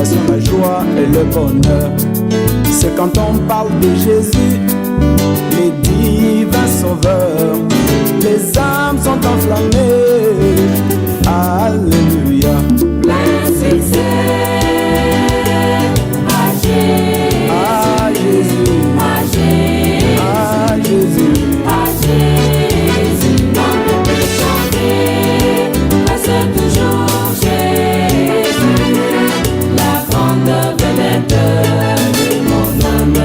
satisfaction, la joie et le bonheur. C'est quand on parle de Jésus, les divins sauveurs, les âmes sont enflammées. Alléluia. Plein succès à Jésus, À Jésus, à Jésus, à Jésus. à Jésus. On ne peut chanter, reste toujours Jésus, la grande vedette de mon âme.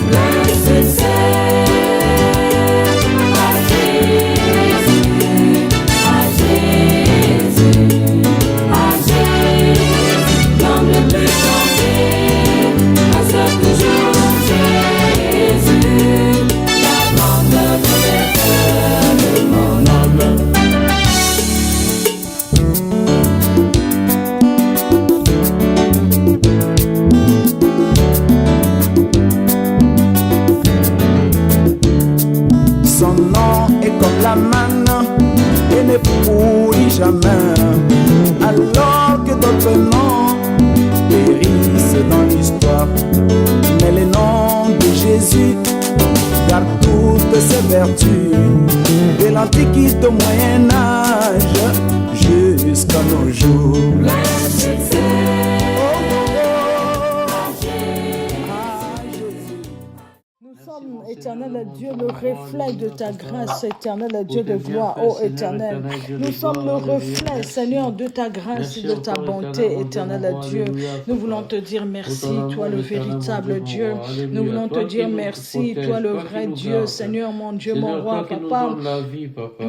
Plein succès à Jésus, à Jésus, à Jésus. L'homme ne peut chanter, reste toujours Jésus, la grande vedette de mon âme. Son nom est comme la manne et ne pourrit jamais, alors que d'autres noms périssent dans l'histoire. Mais le nom de Jésus garde toutes ses vertus, de l'Antiquité au Moyen-Âge jusqu'à nos jours. Plein succès Nous sommes, éternel Dieu, le reflet de ta grâce, éternel Dieu de gloire, ô éternel. Nous sommes le reflet, Seigneur, de ta grâce et de ta bonté, éternel Dieu. Nous voulons te dire merci, toi le véritable Dieu. Nous voulons te dire merci, toi le vrai Dieu, Seigneur, mon Dieu, mon roi, papa.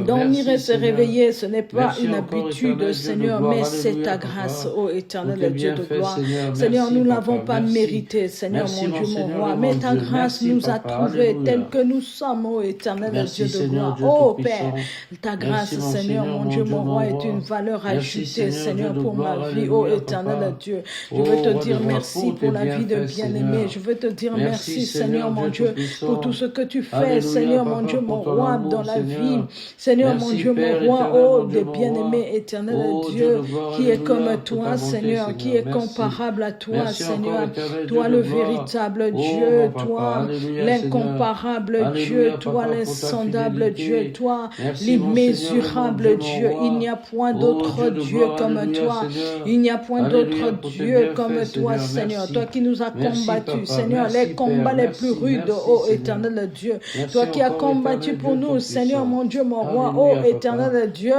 Dormir et se réveiller, ce n'est pas une habitude, Seigneur, mais c'est ta grâce, ô éternel Dieu de gloire. Seigneur, nous ne l'avons pas mérité, Seigneur, mon Dieu, mon roi, mais ta grâce nous a trouvés tels que nous sommes, ô éternel Dieu de gloire. Ô Père, ta grâce, Seigneur, mon Dieu, mon roi, est une valeur ajoutée, Seigneur, pour ma vie, ô éternel Dieu. Je veux te dire merci pour la vie de bien-aimé. Je veux te dire merci, Seigneur, mon Dieu, pour tout ce que tu fais, Seigneur, mon Dieu, mon roi, dans la vie. Seigneur, mon Dieu, mon roi, ô des bien-aimés, éternel Dieu, qui est comme toi, Seigneur, qui est comparable à toi, Seigneur. Toi, le véritable Dieu, toi, l'incomparable Dieu, toi, l'insondable Dieu, toi, l'immesurable Dieu. Il n'y a point d'autre Dieu comme toi. Il n'y a point d'autre Dieu comme toi, Seigneur. Toi qui nous as combattus, Seigneur, les combats les plus rudes, ô éternel Dieu. Toi qui as combattu pour nous, Seigneur, mon Dieu, mon roi, ô éternel Dieu,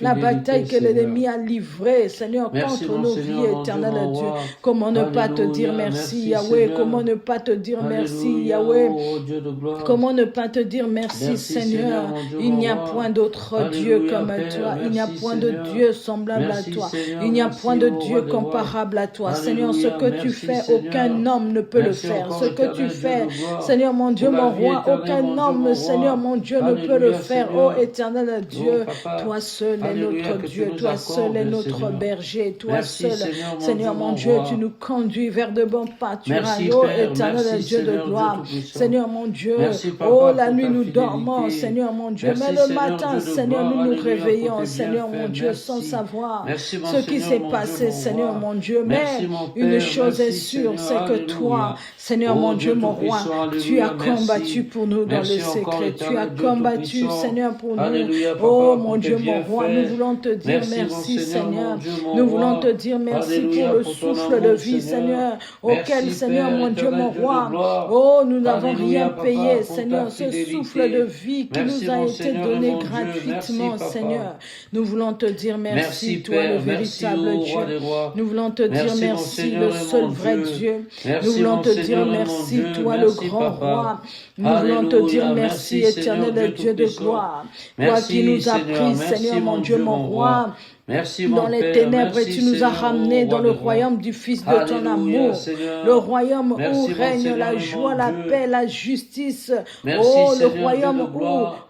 la bataille que l'ennemi a livrée, Seigneur, contre nos vies, éternel Dieu. Comment ne pas te dire merci, Yahweh? Comment ne pas te dire merci, Yahweh? Comment ne pas te dire merci, Seigneur? Il n'y a point d'autre Dieu comme toi. Il n'y a point de Dieu semblable à toi. Il n'y a point de Dieu comparable à toi. Seigneur, ce que tu fais, aucun homme ne peut le faire. Ce que tu fais, Seigneur, mon Dieu, mon roi, aucun homme, Seigneur, mon Dieu, ne peut le faire. Ô éternel Dieu, toi seul est notre Dieu. Toi seul est notre berger. Toi seul, Seigneur, mon Dieu, tu nous conduis vers de bons pâturages. Ô éternel Dieu de gloire. Seigneur, mon Dieu, oh, la nuit nous dormons, Seigneur, mon Dieu. Mais le matin, Seigneur, nous nous réveillons, Seigneur, mon Dieu, sans savoir ce qui s'est passé, Seigneur, mon Dieu. Mais une chose est sûre, c'est que toi, Seigneur, mon Dieu, mon roi, tu as combattu pour nous dans le secret. Tu as combattu, Seigneur, pour nous. Oh, mon Dieu, mon roi, nous voulons te dire merci, Seigneur. Nous voulons te dire merci pour le souffle de vie, Seigneur, auquel, Seigneur, mon Dieu, mon roi, oh, nous n'avons rien payé, Seigneur, ce souffle de vie qui nous a été donné gratuitement, Seigneur. Nous voulons te dire merci, toi, le véritable Dieu. Nous voulons te dire merci, le seul vrai Dieu. Nous voulons te dire merci, toi, le grand roi. Nous voulons te dire merci, éternel Dieu de gloire. Toi qui nous as pris, Seigneur, mon Dieu, mon roi, dans les ténèbres, et tu nous as ramenés dans le royaume du Fils de ton amour, le royaume où règne la joie, la paix, la justice. Oh, le royaume où,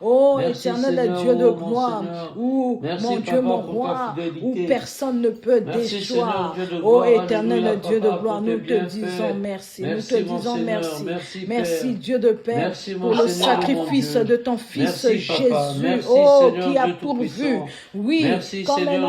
oh, éternel Dieu de gloire, où, mon Dieu, mon roi, où personne ne peut déchoir. Oh, éternel Dieu de gloire, nous te disons merci. Nous te disons merci. Merci, Dieu de paix, pour le sacrifice de ton Fils Jésus, oh, qui a pourvu, oui, comme un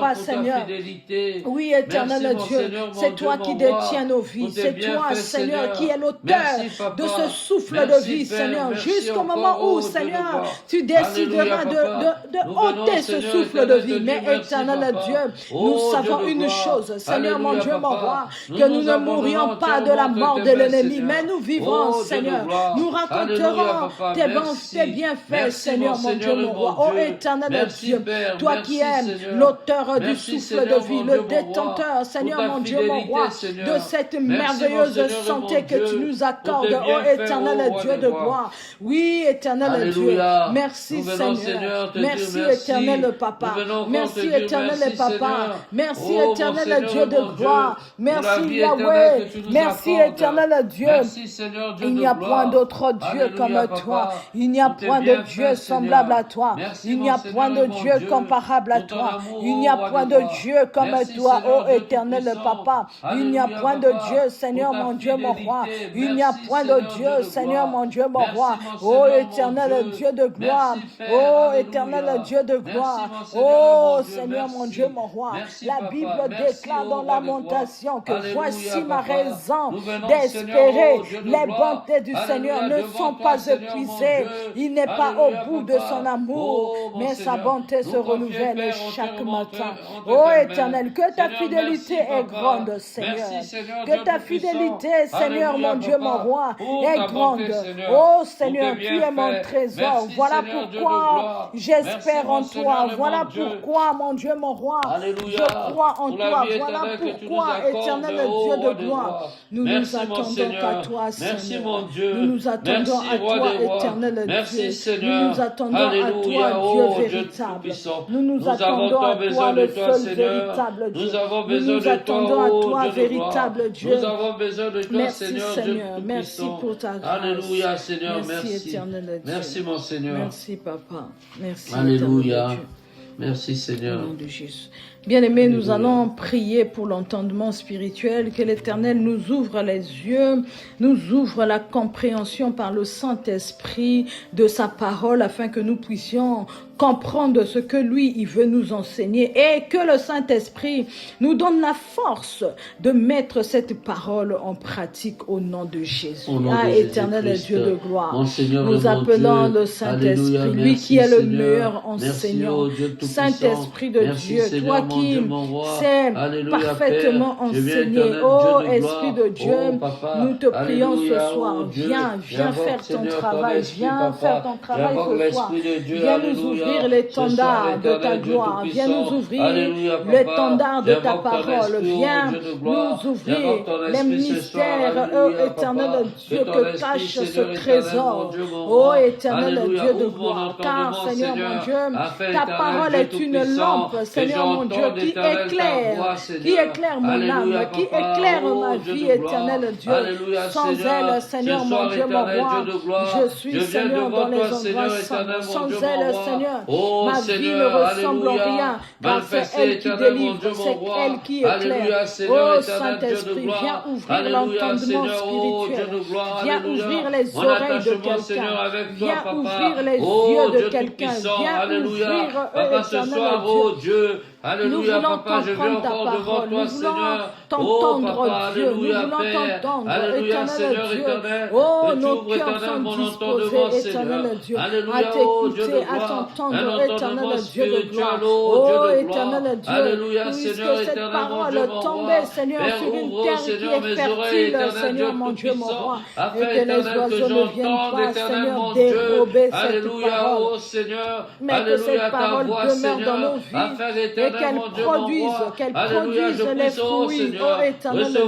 papa, pour ta Seigneur. fidélité. Oui, éternel Merci, mon Dieu, Seigneur, mon c'est toi Dieu, qui mon roi, détiens nos pour vies. tes C'est bienfaits, toi, Seigneur, Seigneur. qui est l'auteur Merci, papa. de ce souffle Merci, de vie, Père. Seigneur. Merci Jusqu'au moment encore, où, oh Dieu de Seigneur, gloire. tu décideras Alléluia, papa. de Nous venons, ôter ce Seigneur, souffle de éternel vie. Dieu, Mais merci, éternel papa. Dieu, Oh, nous Dieu savons de une gloire. chose, Seigneur, mon Alléluia, Dieu, mon papa. roi, Nous que nous nous ne abandonnons mourions pas de la mort de l'ennemi, mais nous vivrons, Seigneur. Nous raconterons tes bienfaits, Seigneur, mon Dieu, mon roi. Ô éternel Dieu, toi qui es l'auteur du souffle de vie, le détenteur, Seigneur, mon Dieu, mon roi, de cette merveilleuse santé que tu nous accordes, ô éternel Dieu de gloire. Oui, éternel Dieu, merci Seigneur. Merci éternel Papa. Merci éternel Papa. Merci éternel Dieu de gloire. Merci Yahweh. Merci éternel Dieu. Il n'y a point d'autre Dieu comme toi. Il n'y a point de Dieu semblable à toi. Il n'y a point de Dieu comparable à toi. Il n'y a point de Dieu comme toi, ô éternel Papa. Il n'y a point de Dieu, Seigneur mon Dieu, mon roi. Il n'y a point de Dieu, Seigneur mon Dieu, mon roi. Ô éternel Dieu de gloire. Ô éternel Dieu de gloire. Ô Seigneur mon Dieu, mon roi. La Bible déclare dans Lamentation que voici ma raison d'espérer. Les bontés du Seigneur ne sont pas épuisées. Il n'est pas au bout de son amour, mais sa bonté se renouvelle chaque matin. Ô éternel, que ta fidélité est grande, Seigneur. Que ta fidélité, Seigneur, mon Dieu, mon roi, est grande. Ô Seigneur, tu es mon trésor. Voilà pourquoi j'espère en toi. Voilà pourquoi, mon Dieu, mon roi, je crois en toi. Voilà pourquoi, éternel Dieu de gloire, nous nous attendons à toi, Seigneur. Nous nous attendons à toi, éternel Dieu. Nous nous attendons à toi, Dieu véritable. Nous nous attendons à toi, le seul véritable Dieu. Nous nous attendons à toi, véritable Dieu. Nous avons besoin de toi, merci, Seigneur. Merci pour ta grâce. Alléluia, Seigneur. Merci, éternel Dieu. Merci, mon Seigneur. Merci, Papa. Merci, Alléluia. Dieu. Merci, Seigneur. Au nom de Jésus. Bien-aimés, nous allons prier pour l'entendement spirituel, que l'Éternel nous ouvre les yeux, nous ouvre la compréhension par le Saint-Esprit de sa parole, afin que nous puissions comprendre ce que lui, il veut nous enseigner, et que le Saint-Esprit nous donne la force de mettre cette parole en pratique au nom de Jésus. Ah, éternel Dieu de gloire, Seigneur, nous appelons le Saint-Esprit, lui qui est le meilleur enseignant. Saint-Esprit de Dieu, toi qui sais parfaitement enseigner. Oh Esprit de Dieu, nous te prions ce soir. Viens faire ton travail. Viens faire ton travail ce soir. Viens nous ouvrir l'étendard de ta gloire. Viens nous ouvrir l'étendard de ta parole. Viens nous ouvrir les mystères, oh éternel Dieu, que cache ce trésor. Oh éternel Dieu de gloire. Car Seigneur mon Dieu, ta parole est une lampe, Seigneur mon Dieu, qui éclaire mon âme, qui éclaire ma vie, éternel Dieu. Sans elle, Seigneur mon Dieu, mon roi, je suis, Seigneur, dans les endroits sombres. Sans elle, Seigneur, ma vie ne ressemble à rien, car c'est elle qui délivre, c'est elle qui éclaire. Oh Saint-Esprit, viens ouvrir l'entendement spirituel, viens ouvrir les oreilles de quelqu'un, viens ouvrir les yeux de quelqu'un, viens ouvrir, éternel Dieu. Alléluia, Papa, je viens encore devant toi, Seigneur. T'entendre, Dieu, nous voulons t'entendre, Alléluia, Seigneur éternel. Oh, nos cœurs sont disposés, éternel Dieu, à t'écouter, à t'entendre, éternel Dieu de gloire. Oh, éternel Dieu, puisque cette parole tombée, Seigneur, sur une terre qui est fertile, Seigneur, mon Dieu, mon roi, et que les oiseaux ne viennent pas, Seigneur, dérober cette parole, mais que cette parole demeure dans nos vies, et qu'elle produise les fruits, oh éternel Dieu.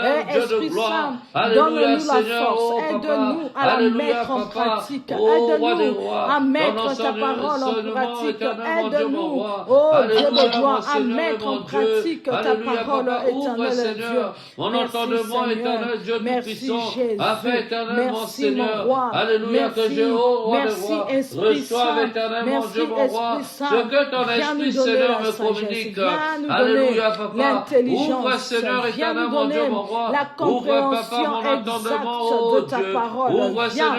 Et Esprit Saint, donne-nous la force, aide-nous à la mettre en pratique, aide-nous à mettre ta parole en pratique, aide-nous, oh Dieu de gloire, à mettre en pratique ta parole, éternel Dieu. Merci Seigneur, merci Jésus, merci mon roi, merci Esprit Saint, merci Esprit Saint, viens nous donner la sagesse, viens nous donner l'intelligence, viens nous donner la compréhension exacte de ta parole. Viens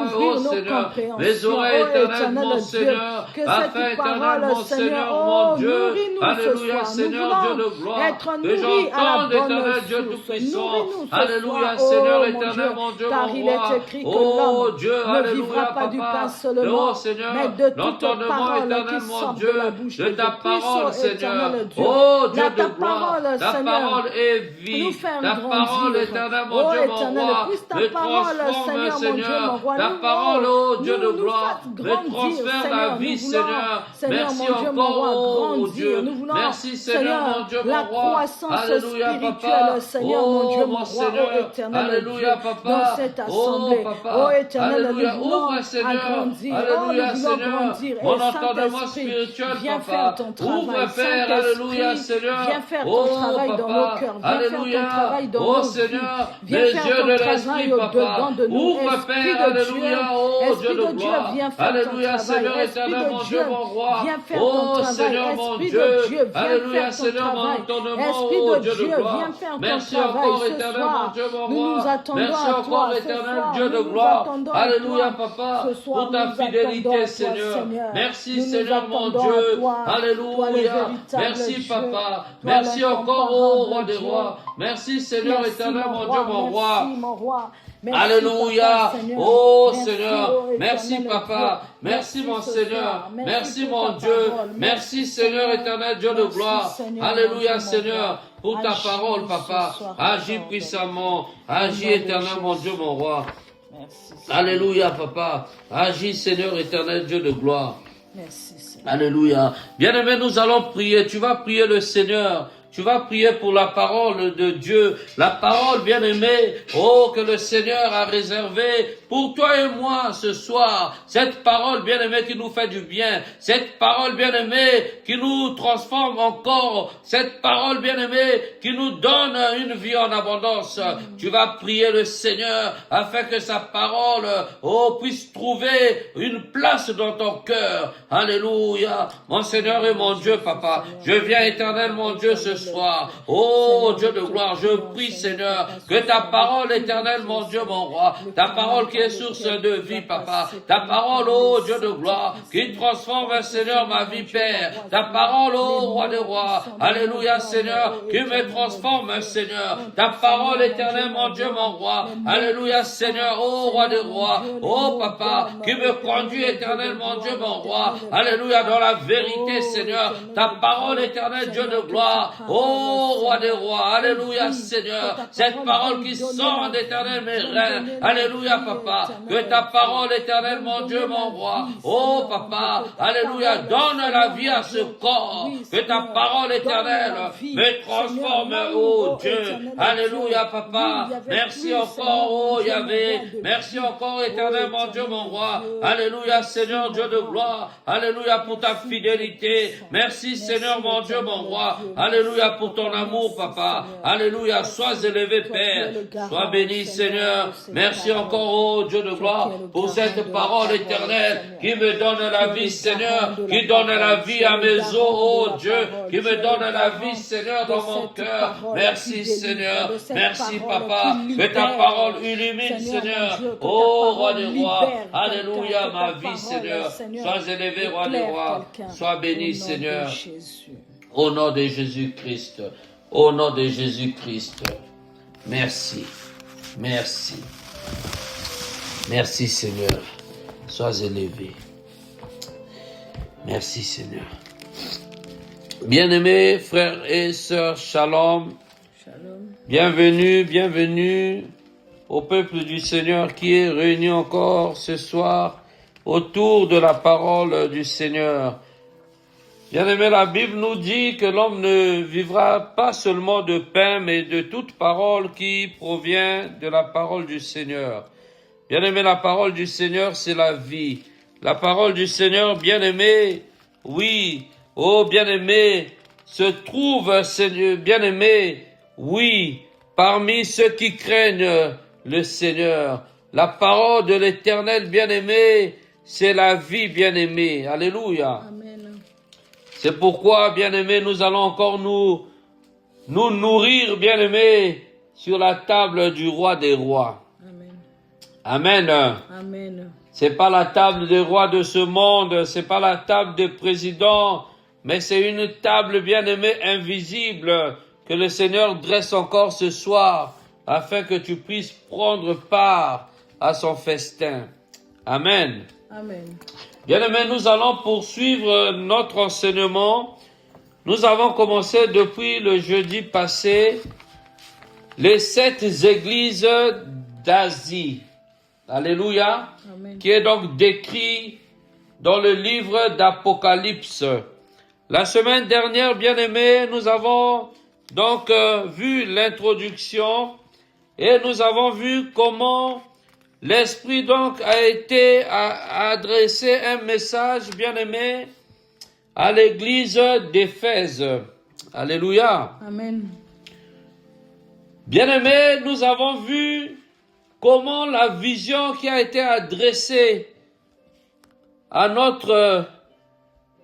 ouvrir nos compréhensions, oh éternel Dieu, que cette parole, Seigneur, oh, nourris-nous ce soir. Nous voulons être nourris à la bonne source. Nourris-nous ce soir, oh mon Dieu, car il est écrit que l'homme ne vivra pas du pain seulement, mais de toute parole qui sort de la bouche de Dieu. parole, ô Seigneur. éternel Dieu. Oh Dieu La de ta gloire, parole, ta Seigneur, parole est nous vie. faire Ta parole, grandir. éternel, Oh mon Dieu, mon éternel, roi, puisse ta me parole, transforme, Seigneur, mon Dieu, mon Seigneur. roi, Ta nous, parole, oh Dieu de nous gloire, fasse me grandir, transfère la Seigneur. vie, Nous voulons, Seigneur. Seigneur, Merci mon Dieu, mon roi, encore, oh grandir. Dieu. Nous voulons, Merci, Seigneur, mon Dieu, la mon roi. croissance Alléluia, spirituelle, papa. Seigneur, mon Dieu, Oh, mon mon roi, Seigneur. oh éternel Alléluia, Dieu, papa. dans cette assemblée. Oh, papa. Oh éternel, Alléluia. nous voulons Ouvre, Seigneur. agrandir. Alléluia, nous voulons Seigneur. grandir. Mon Et entendement Saint-Esprit, spirituel, viens papa. faire ton travail. Ouvre, Père. Alléluia, Seigneur. Viens faire ton Oh, travail papa. dans nos cœurs. Viens Alléluia. faire ton travail dans Oh, nos Seigneur. vies. Viens Les faire yeux ton de travail l'esprit, au-dedans papa. de nous. Ouvre, Esprit Père. de Alléluia. Oh, Esprit Dieu de de Dieu, gloire. viens faire Alléluia, ton travail. Seigneur, Esprit éternel, mon de Dieu, Dieu, mon roi. viens faire Oh, ton travail. Seigneur, mon Esprit Dieu. de Dieu, viens Alléluia, faire ton Seigneur, mon travail. entendement, Esprit oh de Dieu de Dieu, gloire. viens faire ton Merci travail encore, ce éternel, mon soir. Dieu, mon Nous nous roi. attendons Merci à toi encore, ce éternel soir. Dieu de Nous nous gloire. attendons à Alléluia, toi. papa, Ce soir, pour ta nous attendons à fidélité, toi, Seigneur. Seigneur. Merci, Nous nous Seigneur, mon attendons à Dieu. toi. Toi, le Alléluia. véritable Merci, Dieu. papa. Toi, Merci encore, oh roi l'incomparable des Dieu. rois. Merci, Seigneur, Merci, éternel, mon Dieu, mon roi. Merci, mon roi. Merci, Alléluia. Papa, Seigneur. Oh Merci, Seigneur. oh Merci éternel papa. Dieu. Merci mon ce Seigneur. soir. Merci pour mon ta Dieu. parole. Merci Seigneur éternel Dieu de Merci, gloire. Seigneur, Alléluia mon Dieu, mon Seigneur. roi. Pour ta Agis parole ce papa. soir, Agis Papa. puissamment. Agis Au nom de éternel mon Jésus. Dieu mon roi. Merci, Seigneur. Alléluia papa. Agis Seigneur éternel Dieu de gloire. Merci, Seigneur. Alléluia. Bien-aimé, nous allons prier. Tu vas prier le Seigneur. Tu vas prier pour la parole de Dieu. La parole, bien-aimé, oh, que le Seigneur a réservée pour toi et moi ce soir. Cette parole, bien-aimé, qui nous fait du bien. Cette parole, bien-aimé, qui nous transforme encore. Cette parole, bien-aimé, qui nous donne une vie en abondance. Tu vas prier le Seigneur afin que sa parole, oh, puisse trouver une place dans ton cœur. Alléluia. Mon Seigneur et mon Dieu, papa, je viens éternel, mon Dieu, ce soir. Oh, Dieu de gloire, je prie, Seigneur, que ta parole éternelle, mon Dieu, mon roi, ta parole qui est source de vie, papa, ta parole, oh, Dieu de gloire, qui transforme, Seigneur, ma vie, Père, ta parole, oh, roi des rois, alléluia, Seigneur, qui me transforme, Seigneur, ta parole éternelle, mon Dieu, mon roi, alléluia, Seigneur, oh, roi des rois, oh, papa, qui me conduit, éternel, mon Dieu, mon roi, alléluia, dans la vérité, Seigneur, ta parole éternelle, Dieu de gloire, oh, roi des rois, alléluia, Seigneur, cette parole qui sort d'éternel, mes reins, alléluia, papa, que ta parole éternelle, mon Dieu, mon roi, oh, papa, alléluia, donne la vie à ce corps, que ta parole éternelle me transforme, oh Dieu, alléluia, papa, merci encore, oh Yahvé, merci encore, éternel, mon Dieu, mon roi, alléluia, Seigneur, Dieu de gloire, alléluia, pour ta fidélité, merci, Seigneur, mon Dieu, mon roi, alléluia, pour ton amour, papa, alléluia, sois élevé, Père, sois béni, Seigneur, merci encore, oh Dieu de gloire, pour cette parole éternelle qui me donne la vie, Seigneur, qui donne la vie à mes os, oh Dieu, qui me donne la vie, Seigneur, dans mon cœur. Merci, Seigneur. Merci, papa. Que ta parole illumine, Seigneur. Oh, roi des rois. Alléluia, ma vie, Seigneur. Sois élevé, roi des rois. Sois béni, Seigneur. Au nom de Jésus-Christ. Au nom de Jésus-Christ. Merci. Merci. Merci, Seigneur. Sois élevé. Merci, Seigneur. Bien-aimés frères et sœurs, shalom. Shalom. Bienvenue, bienvenue au peuple du Seigneur qui est réuni encore ce soir autour de la parole du Seigneur. Bien-aimés, la Bible nous dit que l'homme ne vivra pas seulement de pain, mais de toute parole qui provient de la parole du Seigneur. Bien-aimé, la parole du Seigneur, c'est la vie. La parole du Seigneur, bien-aimé, oui, oh bien-aimé, se trouve, Seigneur, bien-aimé, oui, parmi ceux qui craignent le Seigneur. La parole de l'Éternel, bien-aimé, c'est la vie, bien-aimé. Alléluia. Amen. C'est pourquoi, bien-aimé, nous allons encore nous nourrir, bien-aimé, sur la table du roi des rois. Amen. Amen. Amen. C'est pas la table des rois de ce monde, c'est pas la table des présidents, mais c'est une table bien-aimée invisible que le Seigneur dresse encore ce soir afin que tu puisses prendre part à son festin. Amen. Amen. Bien-aimés, nous allons poursuivre notre enseignement nous avons commencé depuis le jeudi passé les 7 églises d'Asie. Alléluia. Amen. Qui est donc décrit dans le livre d'Apocalypse. La semaine dernière, bien-aimés, nous avons donc vu l'introduction et nous avons vu comment l'Esprit donc a adressé un message, bien-aimé, à l'église d'Éphèse. Alléluia. Amen. Bien-aimés, nous avons vu comment la vision qui a été adressée à notre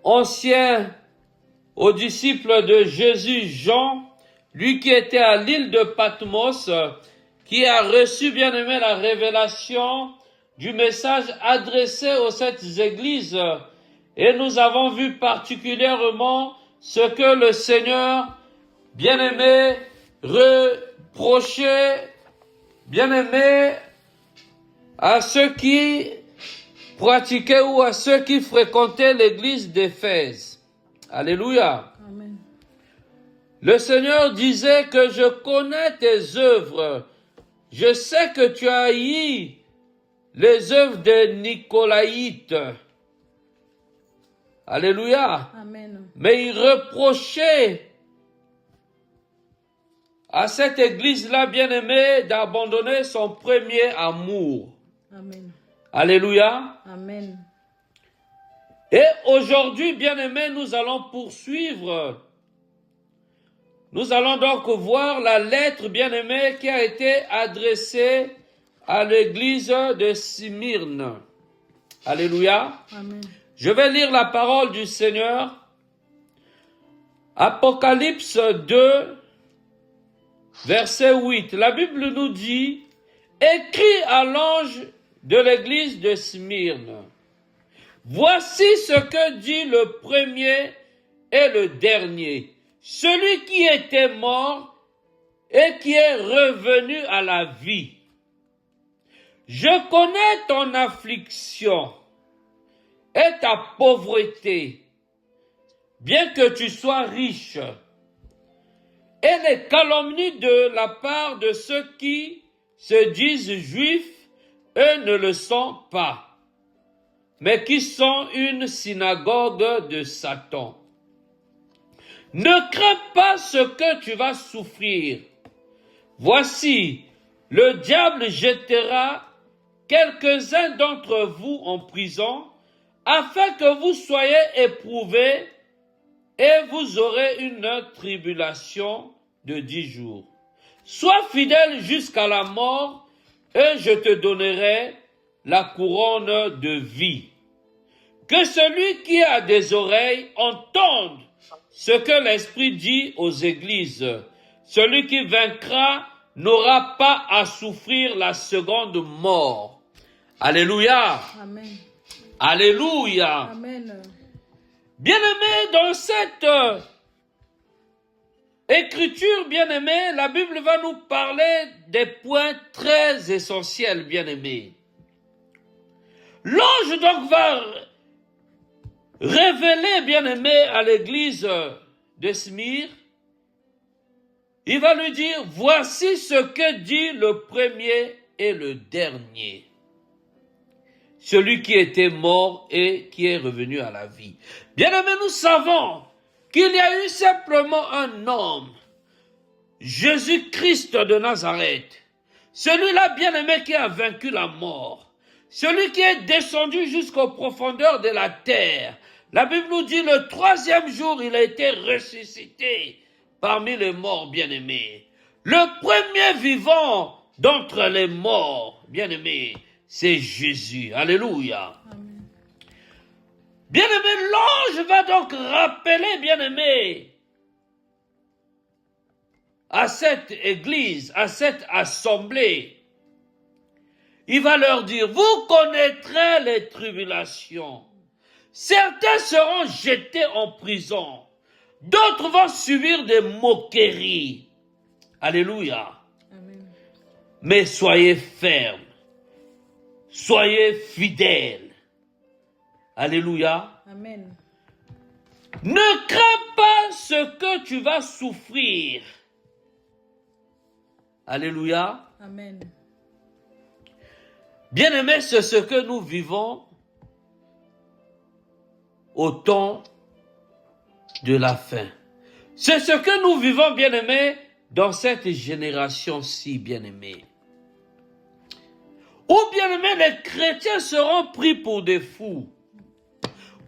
aux disciples de Jésus, Jean, lui qui était à l'île de Patmos, qui a reçu, bien aimé, la révélation du message adressé aux 7 églises. Et nous avons vu particulièrement ce que le Seigneur, bien aimé, reprochait, bien aimé, à ceux qui pratiquaient ou à ceux qui fréquentaient l'église d'Éphèse. Alléluia. Amen. Le Seigneur disait que je connais tes œuvres. Je sais que tu as haï les œuvres des Nicolaïtes. Alléluia. Amen. Mais il reprochait à cette église-là, bien-aimée, d'abandonner son premier amour. Amen. Alléluia. Amen. Et aujourd'hui, bien-aimés, nous allons poursuivre. Nous allons donc voir la lettre, bien-aimée, qui a été adressée à l'église de Smyrne. Alléluia. Amen. Je vais lire la parole du Seigneur. Apocalypse 2, verset 8. La Bible nous dit, « Écris à l'ange de l'église de Smyrne. Voici ce que dit le premier et le dernier, celui qui était mort et qui est revenu à la vie. Je connais ton affliction et ta pauvreté, bien que tu sois riche, et les calomnies de la part de ceux qui se disent juifs, eux ne le sont pas, mais qui sont une synagogue de Satan. Ne crains pas ce que tu vas souffrir. Voici, le diable jettera quelques-uns d'entre vous en prison, afin que vous soyez éprouvés, et vous aurez une tribulation de 10 jours. Sois fidèle jusqu'à la mort, et je te donnerai la couronne de vie. Que celui qui a des oreilles entende ce que l'Esprit dit aux églises. Celui qui vaincra n'aura pas à souffrir la seconde mort. Alléluia. Amen. Alléluia. Amen. Bien-aimés, dans cette écriture, bien-aimés, la Bible va nous parler des points très essentiels, bien-aimés. L'ange donc va révéler, bien-aimé, à l'église de Smyrne, il va lui dire, voici ce que dit le premier et le dernier. Celui qui était mort et qui est revenu à la vie. Bien-aimé, nous savons qu'il y a eu simplement un homme, Jésus-Christ de Nazareth, celui-là, bien-aimé, qui a vaincu la mort, celui qui est descendu jusqu'aux profondeurs de la terre. La Bible nous dit, le 3e jour, il a été ressuscité parmi les morts, bien-aimés. Le premier vivant d'entre les morts, bien-aimés, c'est Jésus. Alléluia. Amen. Bien-aimé, l'ange va donc rappeler, bien-aimé, à cette église, à cette assemblée. Il va leur dire, vous connaîtrez les tribulations. Certains seront jetés en prison. D'autres vont subir des moqueries. Alléluia. Amen. Mais soyez fermes. Soyez fidèles. Alléluia. Amen. Ne crains pas ce que tu vas souffrir. Alléluia. Amen. Bien-aimés, c'est ce que nous vivons au temps de la fin. C'est ce que nous vivons, bien-aimés, dans cette génération-ci, bien-aimés. Ou bien-aimés, les chrétiens seront pris pour des fous.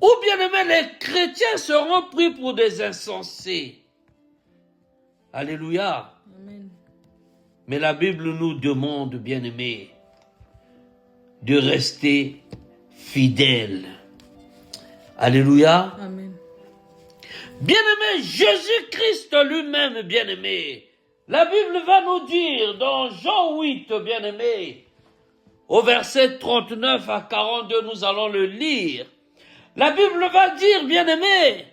Ou bien-aimés, les chrétiens seront pris pour des insensés. Alléluia. Amen. Mais la Bible nous demande, bien-aimés, de rester fidèles. Alléluia. Amen. Bien-aimé, Jésus-Christ lui-même, bien-aimé, la Bible va nous dire dans Jean 8, bien-aimé, au verset 39 à 42, nous allons le lire. La Bible va dire, bien-aimé,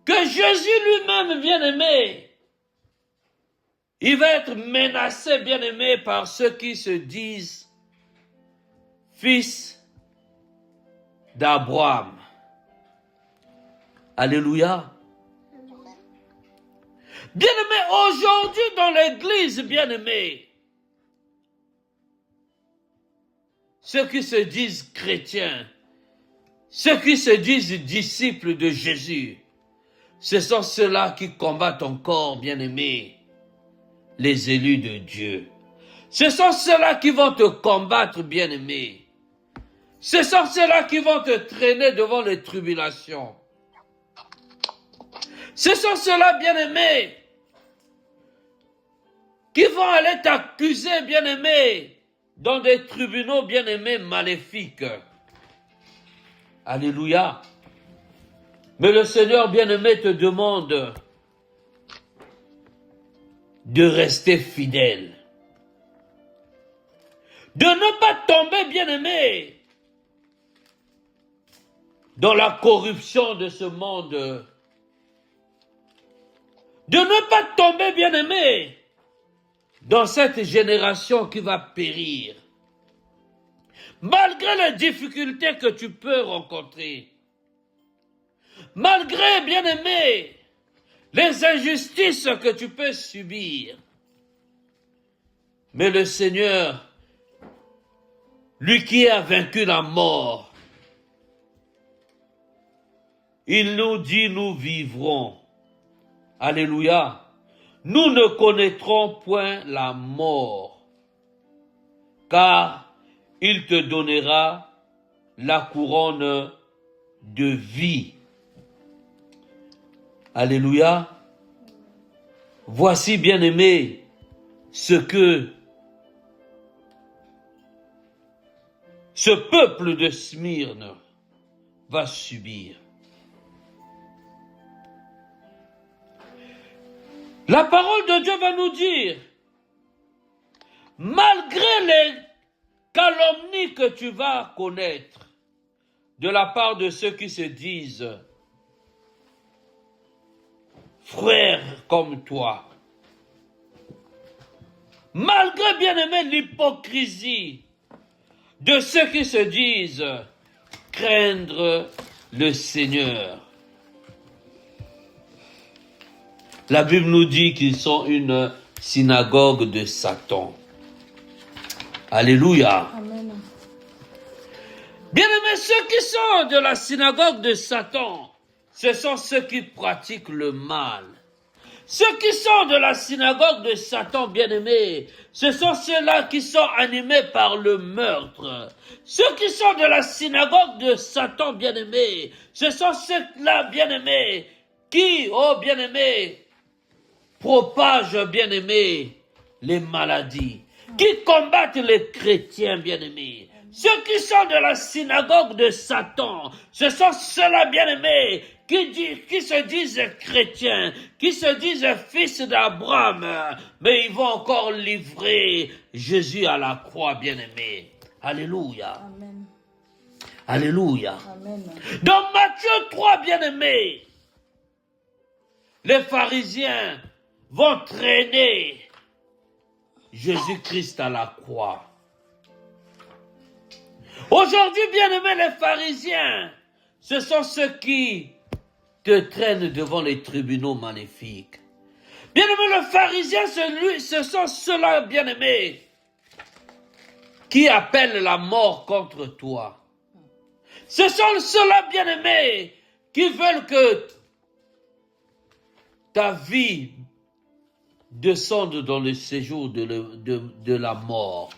que Jésus lui-même, bien-aimé, il va être menacé, bien-aimé, par ceux qui se disent fils d'Abraham. Alléluia. Bien-aimé, aujourd'hui dans l'église, bien-aimé, ceux qui se disent chrétiens, ceux qui se disent disciples de Jésus, ce sont ceux-là qui combattent encore, bien-aimé, les élus de Dieu. Ce sont ceux-là qui vont te combattre, bien-aimé. Ce sont ceux-là qui vont te traîner devant les tribulations. Ce sont ceux-là, bien-aimés, qui vont aller t'accuser, bien-aimé, dans des tribunaux, bien-aimés, maléfiques. Alléluia. Mais le Seigneur, bien-aimé, te demande de rester fidèle. De ne pas tomber, bien-aimé, dans la corruption de ce monde. De ne pas tomber, bien-aimé, dans cette génération qui va périr. Malgré les difficultés que tu peux rencontrer, malgré, bien-aimé, les injustices que tu peux subir, mais le Seigneur, lui qui a vaincu la mort, il nous dit, nous vivrons. Alléluia. Nous ne connaîtrons point la mort, car il te donnera la couronne de vie. Alléluia. Voici, bien-aimé, ce que ce peuple de Smyrne va subir. La parole de Dieu va nous dire, malgré les calomnies que tu vas connaître de la part de ceux qui se disent frères comme toi, malgré, bien-aimé, l'hypocrisie de ceux qui se disent craindre le Seigneur, la Bible nous dit qu'ils sont une synagogue de Satan. Alléluia. Amen. Bien-aimés, ceux qui sont de la synagogue de Satan, ce sont ceux qui pratiquent le mal. Ceux qui sont de la synagogue de Satan, bien-aimés, ce sont ceux-là qui sont animés par le meurtre. Ceux qui sont de la synagogue de Satan, bien-aimés, ce sont ceux-là, bien-aimés, qui, oh bien-aimés, propagent, bien-aimés, les maladies, qui combattent les chrétiens, bien-aimés. Ceux qui sont de la synagogue de Satan, ce sont ceux-là, bien-aimés, qui se disent chrétiens, qui se disent fils d'Abraham, mais ils vont encore livrer Jésus à la croix, bien-aimés. Alléluia. Amen. Alléluia. Amen. Dans Matthieu 3, bien-aimés, les pharisiens vont traîner Jésus-Christ à la croix. Aujourd'hui, bien-aimés, les pharisiens, ce sont ceux qui te traînent devant les tribunaux magnifiques. Bien-aimé, le pharisien, ce sont ceux-là, bien-aimés, qui appellent la mort contre toi. Ce sont ceux-là, bien-aimés, qui veulent que ta vie descende dans le séjour de la mort.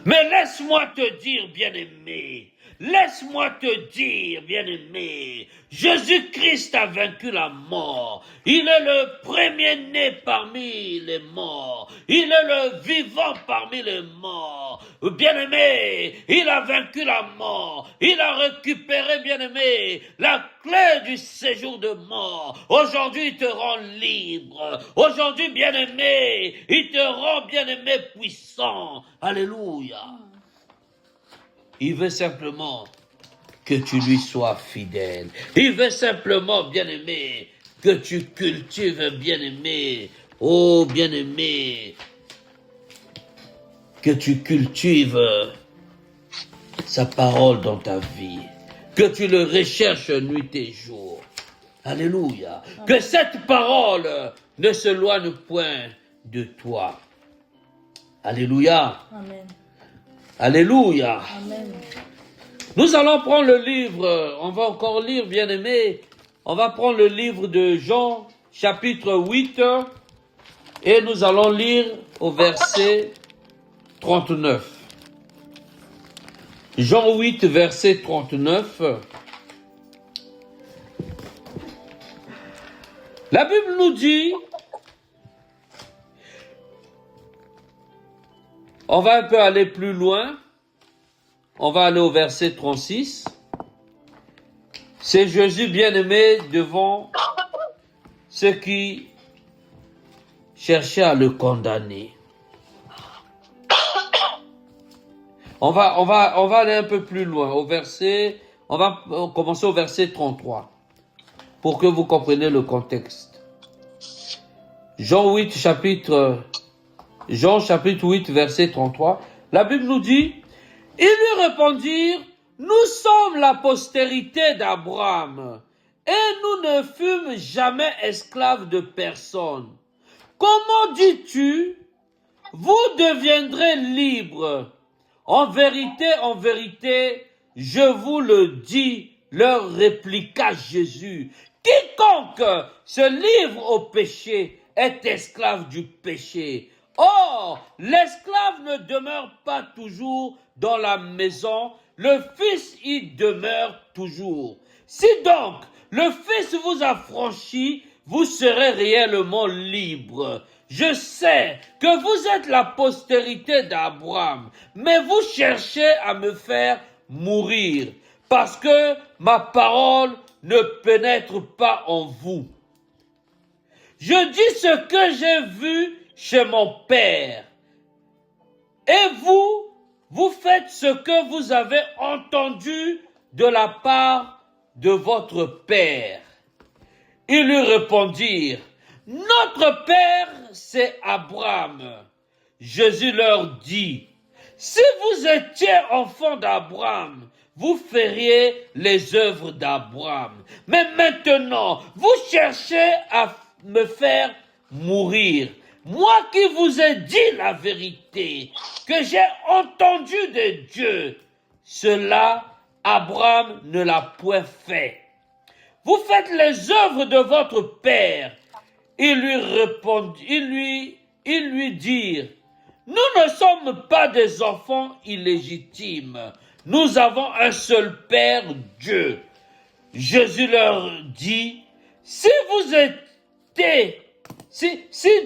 Mais laisse-moi te dire, bien-aimé, laisse-moi te dire, bien-aimé, Jésus-Christ a vaincu la mort. Il est le premier-né parmi les morts. Il est le vivant parmi les morts. Bien-aimé, il a vaincu la mort. Il a récupéré, bien-aimé, la clé du séjour de mort. Aujourd'hui, il te rend libre. Aujourd'hui, bien-aimé, il te rend, bien-aimé, puissant. Alléluia. Il veut simplement que tu lui sois fidèle. Il veut simplement, bien-aimé, que tu cultives, bien-aimé, oh bien-aimé, que tu cultives sa parole dans ta vie, que tu le recherches nuit et jour. Alléluia. Amen. Que cette parole ne s'éloigne point de toi. Alléluia. Amen. Alléluia. Amen. Nous allons prendre le livre, on va encore lire, bien-aimé, on va prendre le livre de Jean, chapitre 8, et nous allons lire au verset 39. Jean 8, verset 39. La Bible nous dit, on va un peu aller plus loin, on va aller au verset 36. C'est Jésus bien-aimé devant ceux qui cherchaient à le condamner. On va aller un peu plus loin, on va commencer au verset 33, pour que vous compreniez le contexte. Jean chapitre 8, verset 33, la Bible nous dit, ils lui répondirent, nous sommes la postérité d'Abraham, et nous ne fûmes jamais esclaves de personne. Comment dis-tu, vous deviendrez libres? En vérité, je vous le dis, leur répliqua Jésus. Quiconque se livre au péché est esclave du péché. Or, l'esclave ne demeure pas toujours dans la maison, le Fils y demeure toujours. Si donc le Fils vous affranchit, vous serez réellement libre. Je sais que vous êtes la postérité d'Abraham, mais vous cherchez à me faire mourir, parce que ma parole ne pénètre pas en vous. Je dis ce que j'ai vu chez mon Père, et vous faites ce que vous avez entendu de la part de votre Père. Ils lui répondirent, notre Père, c'est Abraham. Jésus leur dit, si vous étiez enfants d'Abraham, vous feriez les œuvres d'Abraham. Mais maintenant, vous cherchez à me faire mourir. Moi qui vous ai dit la vérité, que j'ai entendu de Dieu, cela, Abraham ne l'a point fait. Vous faites les œuvres de votre père. Ils lui répondent, ils lui dirent, nous ne sommes pas des enfants illégitimes. Nous avons un seul Père, Dieu. Jésus leur dit, si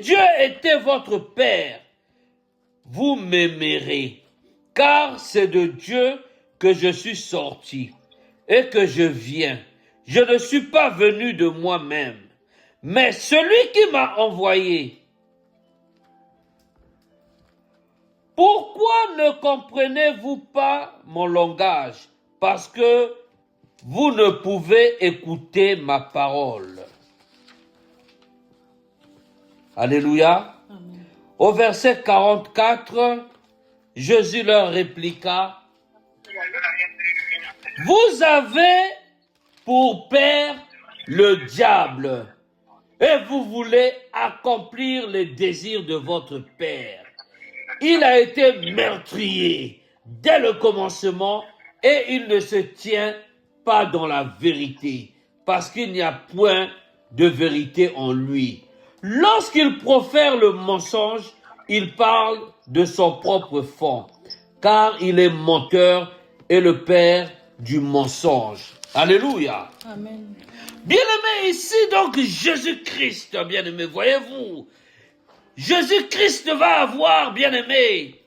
Dieu était votre Père, vous m'aimerez, car c'est de Dieu que je suis sorti et que je viens. Je ne suis pas venu de moi-même, mais celui qui m'a envoyé. Pourquoi ne comprenez-vous pas mon langage? Parce que vous ne pouvez écouter ma parole. Alléluia. Amen. Au verset 44, Jésus leur répliqua, vous avez pour père le diable, et vous voulez accomplir les désirs de votre père. Il a été meurtrier dès le commencement et il ne se tient pas dans la vérité, parce qu'il n'y a point de vérité en lui. Lorsqu'il profère le mensonge, il parle de son propre fond, car il est menteur et le père du mensonge. Alléluia. Amen. Bien-aimé, ici donc Jésus-Christ, bien-aimé, voyez-vous, Jésus-Christ va avoir, bien-aimé,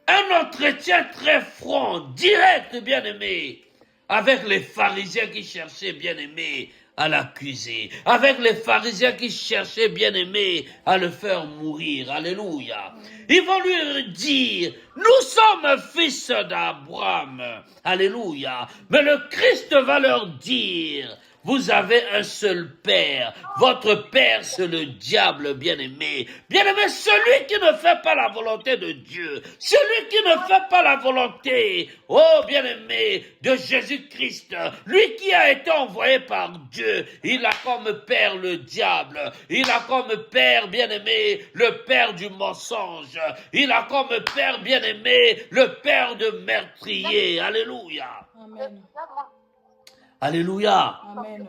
un entretien très franc, direct, bien-aimé, avec les pharisiens qui cherchaient, bien-aimé, à l'accuser, avec les pharisiens qui cherchaient, bien-aimé, à le faire mourir. Alléluia. Ils vont lui dire, nous sommes fils d'Abraham. Alléluia. Mais le Christ va leur dire, vous avez un seul père. Votre père, c'est le diable, bien-aimé. Bien-aimé, celui qui ne fait pas la volonté de Dieu, celui qui ne fait pas la volonté, oh bien-aimé, de Jésus-Christ, lui qui a été envoyé par Dieu, il a comme père le diable. Il a comme père, bien-aimé, le père du mensonge. Il a comme père, bien-aimé, le père de meurtrier. Alléluia. Amen. Alléluia. Amen.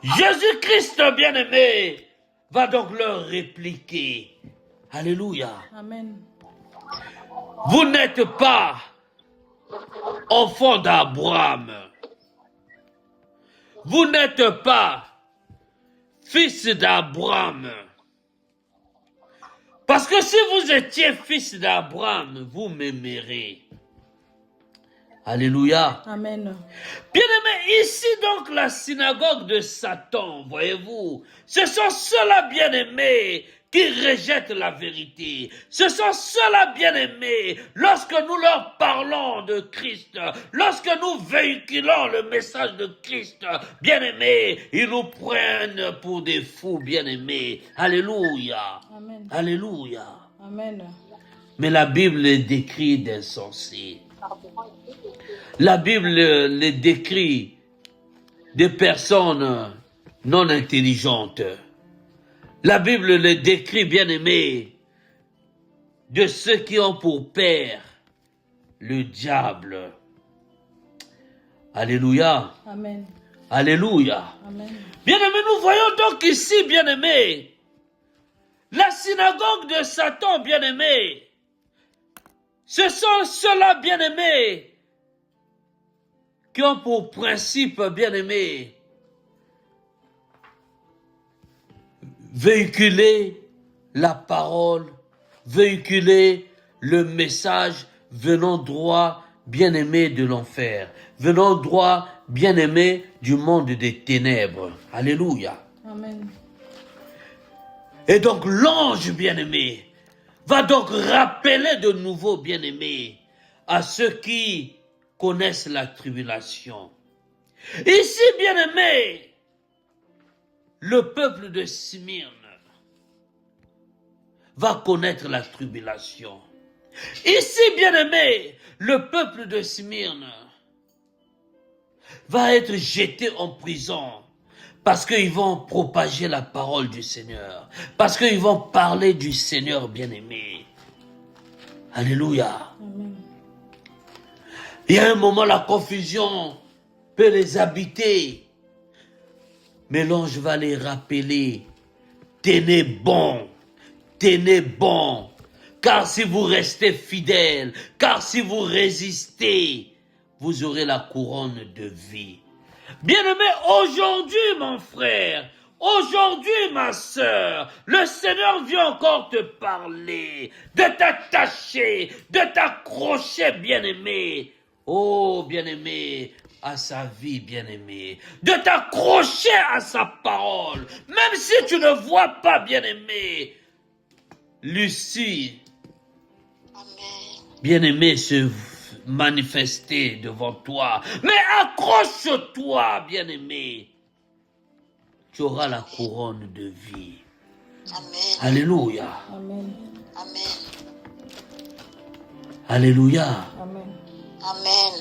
Jésus-Christ, bien-aimé, va donc leur répliquer. Alléluia. Amen. Vous n'êtes pas enfant d'Abraham. Vous n'êtes pas fils d'Abraham. Parce que si vous étiez fils d'Abraham, vous m'aimerez. Alléluia. Amen. Bien-aimés, ici donc la synagogue de Satan, voyez-vous, ce sont ceux-là, bien-aimés, qui rejettent la vérité. Ce sont ceux-là, bien-aimés, lorsque nous leur parlons de Christ, lorsque nous véhiculons le message de Christ, bien-aimés, ils nous prennent pour des fous, bien-aimés. Alléluia. Amen. Alléluia. Amen. Mais la Bible les décrit d'insensés. La Bible les décrit des personnes non intelligentes. La Bible les décrit, bien-aimés, de ceux qui ont pour père le diable. Alléluia. Amen. Alléluia. Amen. Bien-aimés, nous voyons donc ici, bien-aimés, la synagogue de Satan, bien-aimés. Ce sont ceux-là, bien-aimés, qui ont pour principe, bien-aimés, véhiculer la parole, véhiculer le message venant droit, bien-aimé, de l'enfer, venant droit, bien-aimé, du monde des ténèbres. Alléluia. Amen. Et donc l'ange, bien-aimé, va donc rappeler de nouveau, bien-aimé, à ceux qui connaissent la tribulation. Ici, bien-aimé, le peuple de Smyrne va connaître la tribulation. Ici, bien-aimé, le peuple de Smyrne va être jeté en prison parce qu'ils vont propager la parole du Seigneur, parce qu'ils vont parler du Seigneur, bien-aimé. Alléluia. Amen. Il y a un moment, la confusion peut les habiter. Mais l'ange va les rappeler. Tenez bon, car si vous restez fidèles, car si vous résistez, vous aurez la couronne de vie. Bien-aimé, aujourd'hui, mon frère, aujourd'hui, ma sœur, le Seigneur vient encore te parler, de t'attacher, de t'accrocher, bien-aimé. Oh, bien-aimé, à sa vie, bien-aimé, de t'accrocher à sa parole, même si tu ne vois pas, bien-aimé, Lucie, bien-aimé, se manifester devant toi, mais accroche-toi, bien-aimé, tu auras la couronne de vie. Amen. Alléluia. Amen. Amen. Alléluia. Amen. Amen.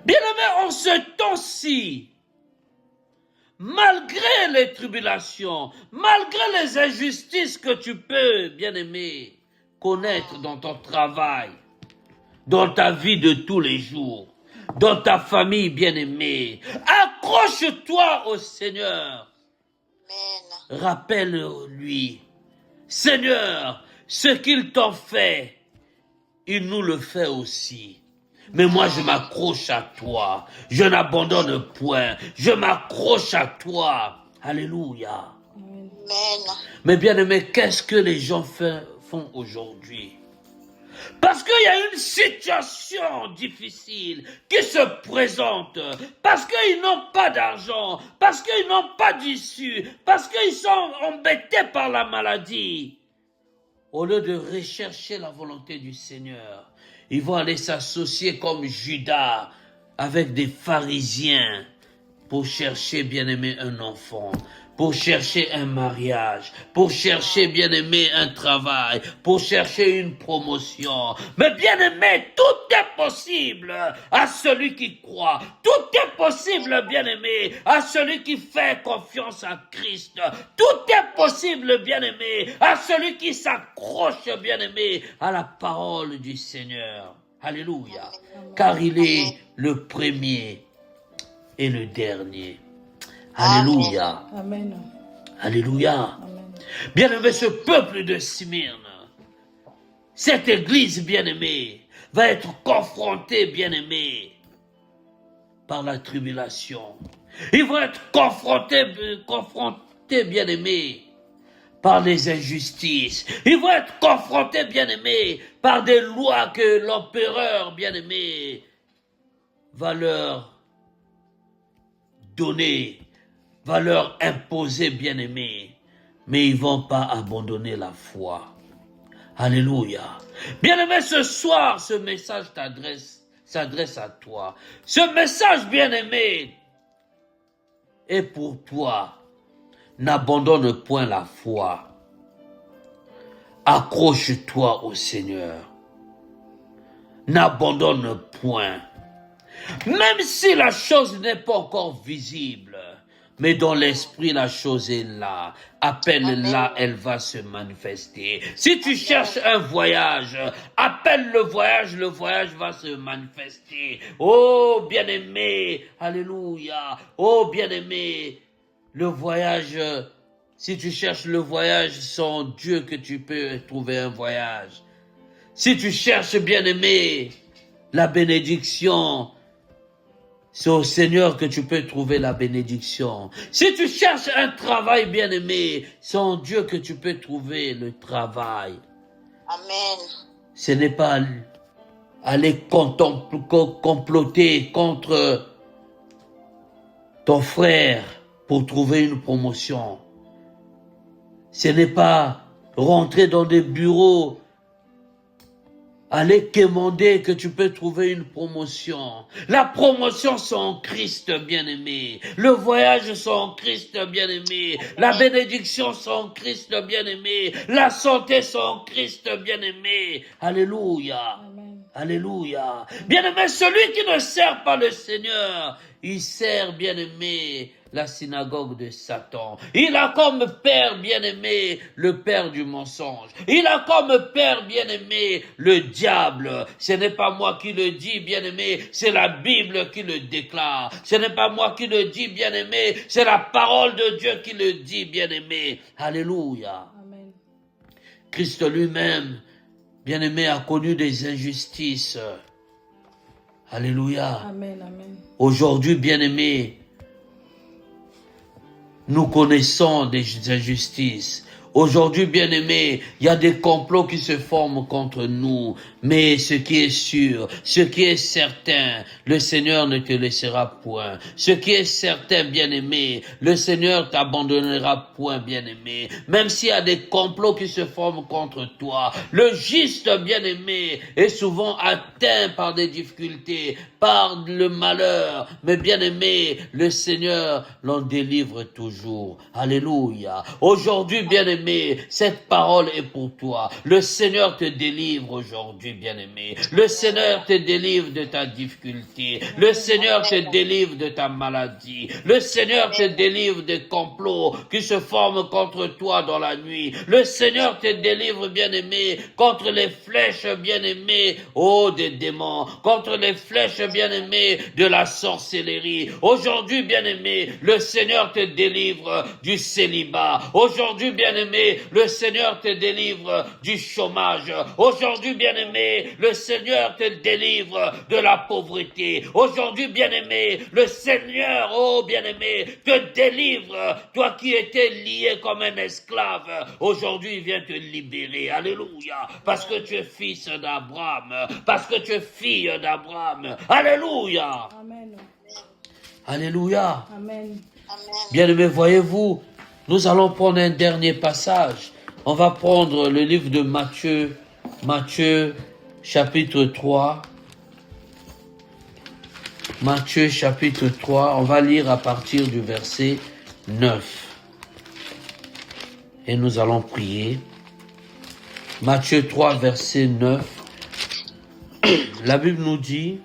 Bien-aimé, en ce temps-ci, malgré les tribulations, malgré les injustices que tu peux, bien-aimé, connaître dans ton travail, dans ta vie de tous les jours, dans ta famille, bien-aimé, accroche-toi au Seigneur. Rappelle-lui, Seigneur, ce qu'il t'en fait, il nous le fait aussi. Mais moi, je m'accroche à toi. Je n'abandonne point. Je m'accroche à toi. Alléluia. Amen. Mais bien-aimé, qu'est-ce que les gens font aujourd'hui? Parce qu'il y a une situation difficile qui se présente, parce qu'ils n'ont pas d'argent, parce qu'ils n'ont pas d'issue, parce qu'ils sont embêtés par la maladie. Au lieu de rechercher la volonté du Seigneur, ils vont aller s'associer comme Judas avec des pharisiens pour chercher, bien-aimé, un enfant, pour chercher un mariage, pour chercher, bien-aimé, un travail, pour chercher une promotion. Mais bien-aimé, tout est possible à celui qui croit. Tout est possible, bien-aimé, à celui qui fait confiance à Christ. Tout est possible, bien-aimé, à celui qui s'accroche, bien-aimé, à la parole du Seigneur. Alléluia. Car il est le premier et le dernier. Alléluia. Amen. Alléluia. Amen. Bien-aimé, ce peuple de Smyrne, cette église bien-aimée, va être confrontée, bien-aimée, par la tribulation. Ils vont être confrontés, bien-aimés, par les injustices. Ils vont être confrontés, bien-aimés, par des lois que l'empereur, bien-aimé, va leur donner, va leur imposer, bien-aimés, mais ils ne vont pas abandonner la foi. Alléluia. Bien-aimé, ce soir, ce message s'adresse à toi. Ce message, bien-aimé, est pour toi. N'abandonne point la foi. Accroche-toi au Seigneur. N'abandonne point. Même si la chose n'est pas encore visible, mais dans l'esprit, la chose est là. À peine là, elle va se manifester. Si tu cherches un voyage, appelle le voyage va se manifester. Oh, bien-aimé, alléluia. Oh, bien-aimé, le voyage, si tu cherches le voyage, sans Dieu que tu peux trouver un voyage. Si tu cherches, bien-aimé, la bénédiction, c'est au Seigneur que tu peux trouver la bénédiction. Si tu cherches un travail, bien-aimé, c'est en Dieu que tu peux trouver le travail. Amen. Ce n'est pas aller comploter contre ton frère pour trouver une promotion. Ce n'est pas rentrer dans des bureaux, aller quémander que tu peux trouver une promotion. La promotion, c'est en Christ, bien-aimé. Le voyage, c'est en Christ, bien-aimé. La bénédiction, c'est en Christ, bien-aimé. La santé, c'est en Christ, bien-aimé. Alléluia. Amen. Alléluia. Bien-aimé, celui qui ne sert pas le Seigneur, il sert, bien-aimé, la synagogue de Satan. Il a comme père bien-aimé le père du mensonge. Il a comme père bien-aimé le diable. Ce n'est pas moi qui le dis, bien-aimé, c'est la Bible qui le déclare. Ce n'est pas moi qui le dis, bien-aimé, c'est la parole de Dieu qui le dit, bien-aimé. Alléluia. Amen. Christ lui-même, bien-aimé, a connu des injustices. Alléluia. Amen. Amen. Aujourd'hui, bien-aimé, nous connaissons des injustices. Aujourd'hui, bien-aimés, il y a des complots qui se forment contre nous. Mais ce qui est sûr, ce qui est certain, le Seigneur ne te laissera point. Ce qui est certain, bien-aimé, le Seigneur t'abandonnera point, bien-aimé. Même s'il y a des complots qui se forment contre toi, le juste, bien-aimé, est souvent atteint par des difficultés, par le malheur. Mais bien-aimé, le Seigneur l'en délivre toujours. Alléluia. Aujourd'hui, bien-aimé, bien-aimé, cette parole est pour toi. Le Seigneur te délivre aujourd'hui, bien-aimé. Le Seigneur te délivre de ta difficulté. Le Seigneur te délivre de ta maladie. Le Seigneur te délivre des complots qui se forment contre toi dans la nuit. Le Seigneur te délivre, bien-aimé, contre les flèches, bien-aimé, oh, des démons, contre les flèches, bien-aimé, de la sorcellerie. Aujourd'hui, bien-aimé, le Seigneur te délivre du célibat. Aujourd'hui, bien-aimé, le Seigneur te délivre du chômage. Aujourd'hui, bien-aimé, le Seigneur te délivre de la pauvreté. Aujourd'hui, bien-aimé, le Seigneur, oh, bien-aimé, te délivre, toi qui étais lié comme un esclave. Aujourd'hui, il vient te libérer. Alléluia. Parce que tu es fils d'Abraham. Parce que tu es fille d'Abraham. Alléluia. Amen. Alléluia. Amen. Bien-aimés, voyez-vous, nous allons prendre un dernier passage. On va prendre le livre de Matthieu, Matthieu chapitre 3. Matthieu chapitre 3, on va lire à partir du verset 9. Et nous allons prier. Matthieu 3, verset 9. La Bible nous dit: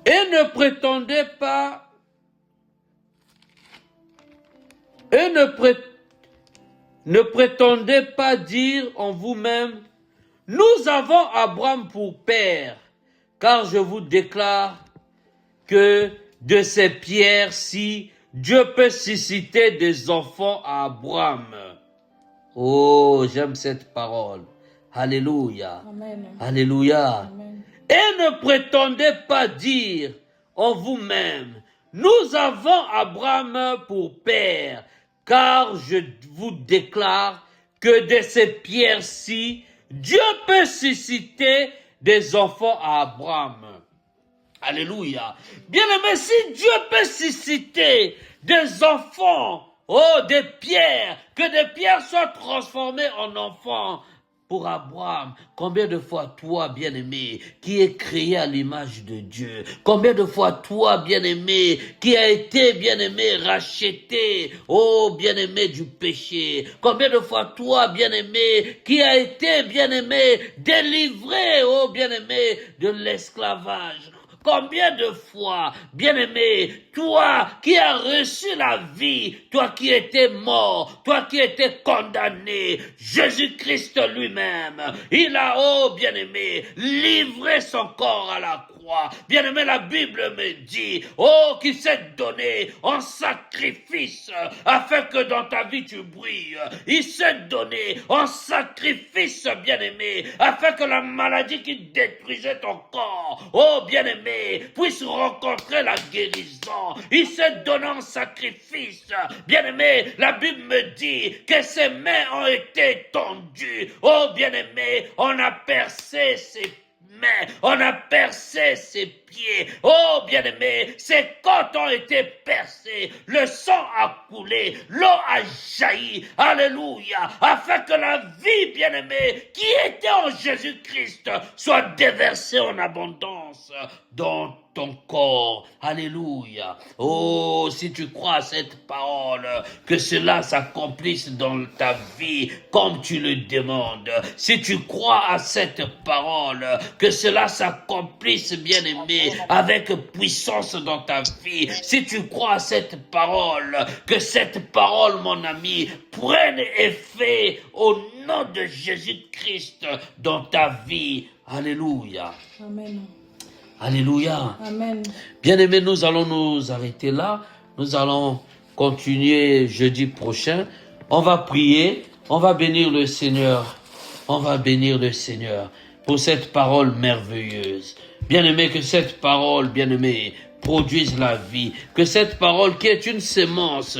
et ne prétendez pas dire en vous-même: nous avons Abraham pour père, car je vous déclare que de ces pierres-ci, Dieu peut susciter des enfants à Abraham. Oh, j'aime cette parole. Alléluia. Amen. Alléluia. Amen. Et ne prétendez pas dire en vous-même: nous avons Abraham pour père, car je vous déclare que de ces pierres-ci, Dieu peut susciter des enfants à Abraham. Alléluia. Bien-aimé, si Dieu peut susciter des enfants, oh, des pierres, que des pierres soient transformées en enfants, pour Abraham, combien de fois toi, bien-aimé, qui es créé à l'image de Dieu, combien de fois toi, bien-aimé, qui a été, bien-aimé, racheté, oh, bien-aimé, du péché, combien de fois toi, bien-aimé, qui a été, bien-aimé, délivré, oh, bien-aimé, de l'esclavage. Combien de fois, bien-aimé, toi qui as reçu la vie, toi qui étais mort, toi qui étais condamné, Jésus-Christ lui-même, il a, oh bien-aimé, livré son corps à la croix. Bien-aimé, la Bible me dit, oh, qu'il s'est donné en sacrifice afin que dans ta vie tu brilles. Il s'est donné en sacrifice, bien-aimé, afin que la maladie qui détruisait ton corps, oh bien-aimé, puisse rencontrer la guérison. Il s'est donné en sacrifice. Bien-aimé, la Bible me dit que ses mains ont été tendues. Oh bien-aimé, on a percé ses mains, on a percé ses pieds. Oh bien-aimé, ses côtes ont été percées, le sang a coulé, l'eau a jailli, alléluia, afin que la vie, bien-aimé, qui était en Jésus-Christ, soit déversée en abondance dans ton corps. Alléluia. Oh, si tu crois à cette parole, que cela s'accomplisse dans ta vie comme tu le demandes. Si tu crois à cette parole, que cela s'accomplisse, bien-aimé, avec puissance dans ta vie. Si tu crois à cette parole, que cette parole, mon ami, prenne effet au nom de Jésus-Christ dans ta vie. Alléluia. Amen. Alléluia. Amen. Bien-aimés, nous allons nous arrêter là. Nous allons continuer jeudi prochain. On va prier. On va bénir le Seigneur. On va bénir le Seigneur pour cette parole merveilleuse. Bien-aimé, que cette parole, bien-aimé, produise la vie. Que cette parole qui est une sémence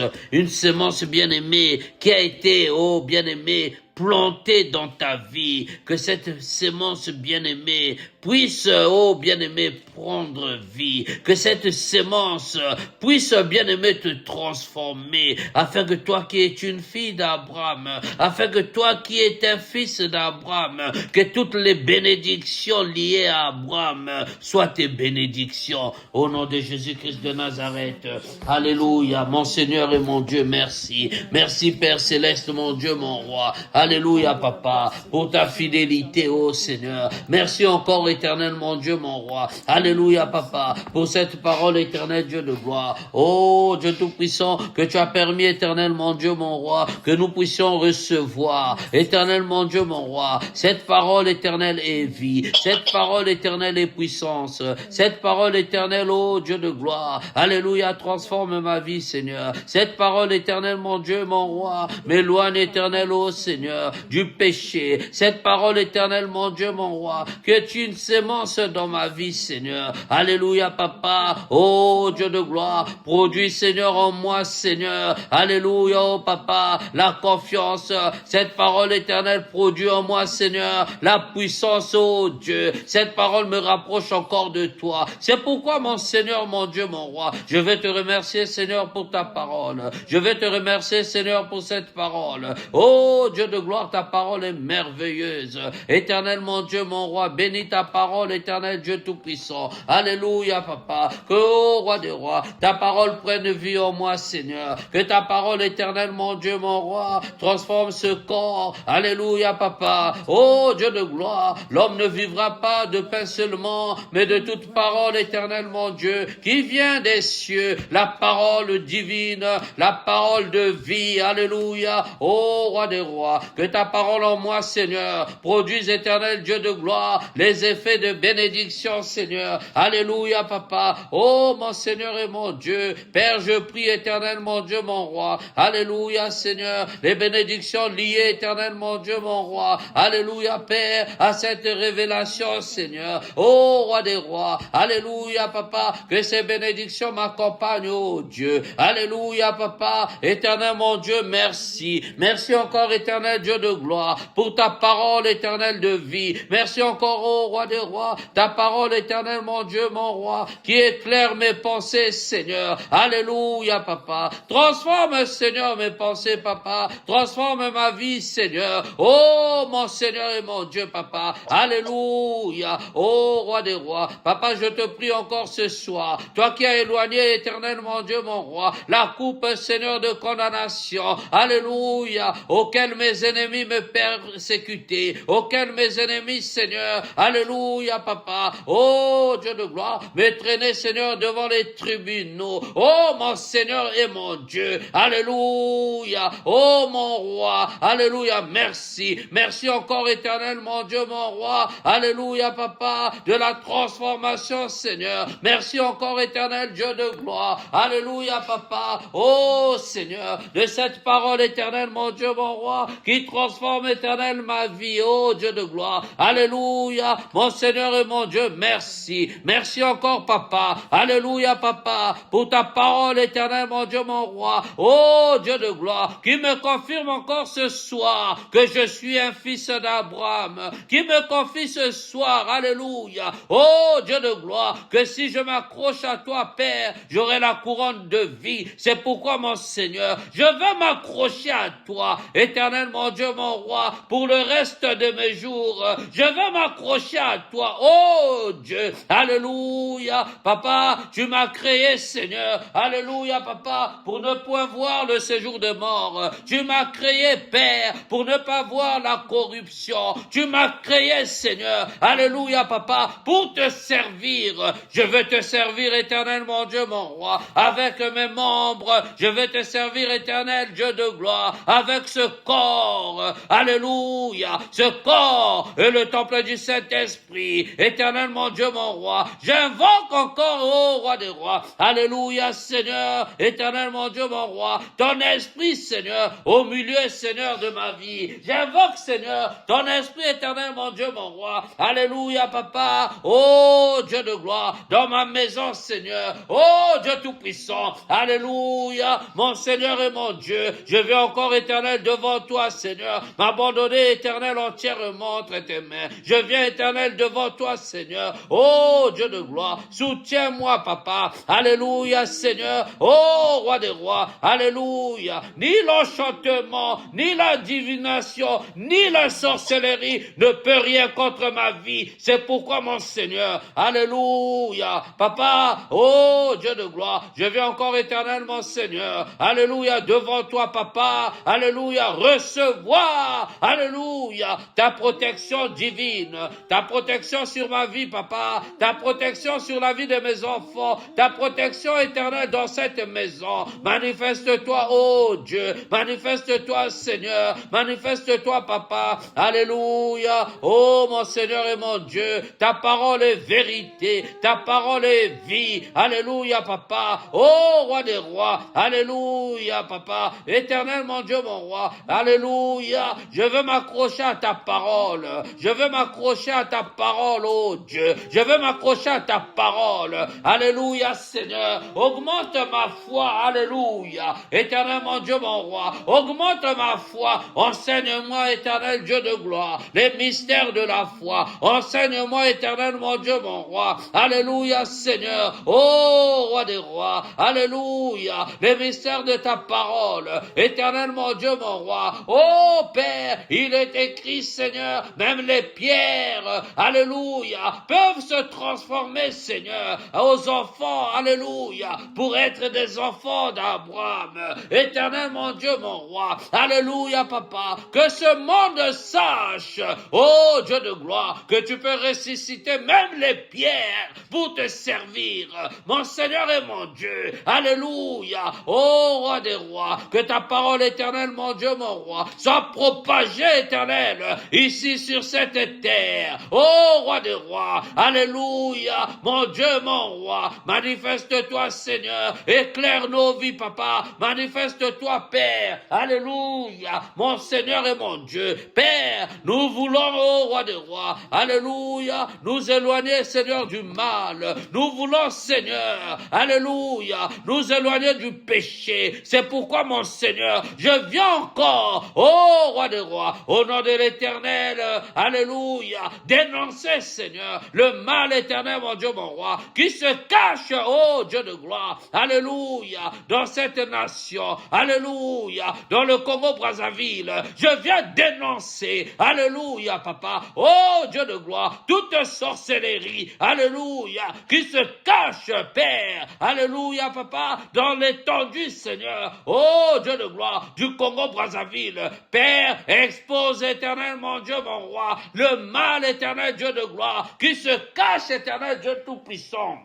bien-aimée, qui a été, oh bien-aimé, plantée dans ta vie, que cette sémence bien-aimée puisse, oh bien-aimé, prendre vie, que cette sémence puisse, bien-aimé, te transformer, afin que toi qui es une fille d'Abraham, afin que toi qui es un fils d'Abraham, que toutes les bénédictions liées à Abraham soient tes bénédictions, au nom de Jésus-Christ de Nazareth. Alléluia, mon Seigneur et mon Dieu, merci. Merci Père Céleste, mon Dieu, mon Roi. Alléluia, Papa, pour ta fidélité, ô Seigneur. Merci encore, éternel, mon Dieu, mon Roi. Alléluia, Papa, pour cette parole éternelle, Dieu de gloire. Oh, Dieu Tout-Puissant, que tu as permis, éternel, mon Dieu, mon Roi, que nous puissions recevoir, éternel, mon Dieu, mon Roi. Cette parole éternelle est vie. Cette parole éternelle est puissance. Cette parole éternelle, ô Dieu de gloire. Alléluia, transforme ma vie, Seigneur. Cette parole éternelle, mon Dieu, mon Roi, m'éloigne, éternel, ô Seigneur, du péché. Cette parole éternelle, mon Dieu, mon Roi, que tu une sémence dans ma vie, Seigneur. Alléluia, Papa. Oh, Dieu de gloire, produis, Seigneur, en moi, Seigneur. Alléluia, oh Papa, la confiance. Cette parole éternelle produit en moi, Seigneur, la puissance, oh Dieu. Cette parole me rapproche encore de toi. C'est pourquoi, mon Seigneur, mon Dieu, mon Roi, je vais te remercier, Seigneur, pour ta parole. Je vais te remercier, Seigneur, pour cette parole. Oh, Dieu de gloire, ta parole est merveilleuse. Éternel, mon Dieu, mon Roi, bénis ta parole, éternel Dieu Tout-Puissant. Alléluia, Papa. Que, ô Roi des Rois, ta parole prenne vie en moi, Seigneur. Que ta parole, éternelle, mon Dieu, mon Roi, transforme ce corps. Alléluia, Papa. Oh, Dieu de gloire, l'homme ne vivra pas de pain seulement, mais de toute parole, éternelle, mon Dieu, qui vient des cieux. La parole divine, la parole de vie. Alléluia. Oh, Roi des Rois, que ta parole en moi, Seigneur, produise, éternel Dieu de gloire, les effets de bénédiction, Seigneur. Alléluia, Papa. Oh, mon Seigneur et mon Dieu. Père, je prie, éternel, mon Dieu, mon Roi. Alléluia, Seigneur. Les bénédictions liées, éternel, mon Dieu, mon Roi. Alléluia, Père, à cette révélation, Seigneur. Oh, Roi des Rois. Alléluia, Papa. Que ces bénédictions m'accompagnent, oh Dieu. Alléluia, Papa. Éternel, mon Dieu, merci. Merci encore, éternel Dieu de gloire, pour ta parole éternelle de vie. Merci encore, ô Roi des Rois, ta parole éternelle, mon Dieu, mon Roi, qui éclaire mes pensées, Seigneur. Alléluia, Papa. Transforme, Seigneur, mes pensées, Papa. Transforme ma vie, Seigneur. Oh, mon Seigneur et mon Dieu, Papa. Alléluia. Ô Roi des Rois, Papa, je te prie encore ce soir, toi qui as éloigné, éternel, mon Dieu, mon Roi, la coupe, Seigneur, de condamnation. Alléluia. Auquel mes ennemis me persécutaient, auquel mes ennemis, Seigneur, alléluia, Papa, oh Dieu de gloire, me traîner, Seigneur, devant les tribunaux, oh mon Seigneur et mon Dieu, alléluia, oh mon Roi, alléluia, merci, merci encore, éternel, mon Dieu, mon Roi, alléluia, Papa, de la transformation, Seigneur, merci encore, éternel Dieu de gloire, alléluia, Papa, oh Seigneur, de cette parole éternelle, mon Dieu, mon Roi, qui transforme, éternel, ma vie, oh Dieu de gloire, alléluia, mon Seigneur et mon Dieu, merci, merci encore, Papa, alléluia, Papa, pour ta parole éternelle, mon Dieu, mon Roi, oh Dieu de gloire, qui me confirme encore ce soir que je suis un fils d'Abraham, qui me confie ce soir, alléluia, oh Dieu de gloire, que si je m'accroche à toi, Père, j'aurai la couronne de vie. C'est pourquoi, mon Seigneur, je veux m'accrocher à toi, éternel, mon Dieu, mon Roi, pour le reste de mes jours. Je veux m'accrocher à toi, oh Dieu, alléluia, Papa, tu m'as créé, Seigneur, alléluia, Papa, pour ne point voir le séjour de mort. Tu m'as créé, Père, pour ne pas voir la corruption. Tu m'as créé, Seigneur, alléluia, Papa, pour te servir. Je veux te servir, éternel, mon Dieu, mon Roi, avec mes membres. Je veux te servir, éternel Dieu de gloire, avec ce corps, alléluia, ce corps est le temple du Saint-Esprit, éternel mon Dieu, mon Roi, j'invoque encore, ô Roi des Rois, alléluia, Seigneur, éternel mon Dieu, mon Roi, ton esprit, Seigneur, au milieu, Seigneur, de ma vie, j'invoque, Seigneur, ton esprit, éternel mon Dieu, mon Roi, alléluia, Papa, ô Dieu de gloire, dans ma maison, Seigneur, ô Dieu tout-puissant, alléluia, mon Seigneur et mon Dieu, je vais encore, éternel, devant toi, Seigneur, m'abandonner, Éternel, entièrement entre tes mains. Je viens, Éternel, devant toi, Seigneur. Oh, Dieu de gloire, soutiens-moi, Papa. Alléluia, Seigneur. Oh, Roi des rois. Alléluia. Ni l'enchantement, ni la divination, ni la sorcellerie ne peut rien contre ma vie. C'est pourquoi, mon Seigneur, alléluia, Papa, oh Dieu de gloire, je viens encore éternellement, Seigneur, alléluia, devant toi, Papa, alléluia, recevoir, alléluia, ta protection divine, ta protection sur ma vie, Papa, ta protection sur la vie de mes enfants, ta protection éternelle dans cette maison. Manifeste-toi, oh Dieu, manifeste-toi, Seigneur, manifeste-toi, Papa, alléluia, oh mon Seigneur et mon Dieu, ta parole est vérité, ta parole est vie, alléluia, Papa, oh Roi des rois, alléluia, Papa, éternel mon Dieu, mon roi, alléluia, je veux m'accrocher à ta parole, je veux m'accrocher à ta parole, oh Dieu, je veux m'accrocher à ta parole, alléluia, Seigneur, augmente ma foi, alléluia, éternel mon Dieu, mon roi, augmente ma foi, enseigne-moi, éternel Dieu de gloire, les mystères de la foi, enseigne-moi, éternel mon Dieu, mon roi, alléluia, Seigneur, oh Roi des rois, alléluia, les mystères de ta parole, éternel mon Dieu, mon roi, oh Père, il est écrit, Seigneur, même les pierres, alléluia, peuvent se transformer, Seigneur, aux enfants, alléluia, pour être des enfants d'Abraham, éternel mon Dieu, mon roi, alléluia, Papa, que ce monde sache, oh Dieu de gloire, que tu peux ressusciter même les pierres pour te servir, mon Seigneur et mon Dieu, alléluia, oh Roi des rois, que ta parole éternelle, mon Dieu, mon roi, soit propagée, éternelle, ici sur cette terre, oh Roi des rois, alléluia, mon Dieu, mon roi, manifeste-toi, Seigneur, éclaire nos vies, Papa, manifeste-toi, Père, alléluia, mon Seigneur et mon Dieu, Père, nous voulons, oh Roi des rois, alléluia, nous éloigner, Seigneur, du mal, nous voulons, Seigneur, alléluia, nous éloigner du péché, c'est pourquoi, mon Seigneur, je viens encore, oh Roi des rois, au nom de l'Éternel, alléluia, dénoncer, Seigneur, le mal éternel, mon Dieu, mon roi, qui se cache, oh Dieu de gloire, alléluia, dans cette nation, alléluia, dans le Congo-Brazzaville, je viens dénoncer, alléluia, Papa, oh Dieu de gloire, toute sorcellerie, alléluia, qui se cache, Père, alléluia, Papa, dans l'étendue, Seigneur, oh Dieu de gloire, du Congo-Brazzaville, Père, expose éternel, mon Dieu, mon roi, le mal éternel, Dieu de gloire, qui se cache, éternel Dieu tout-puissant.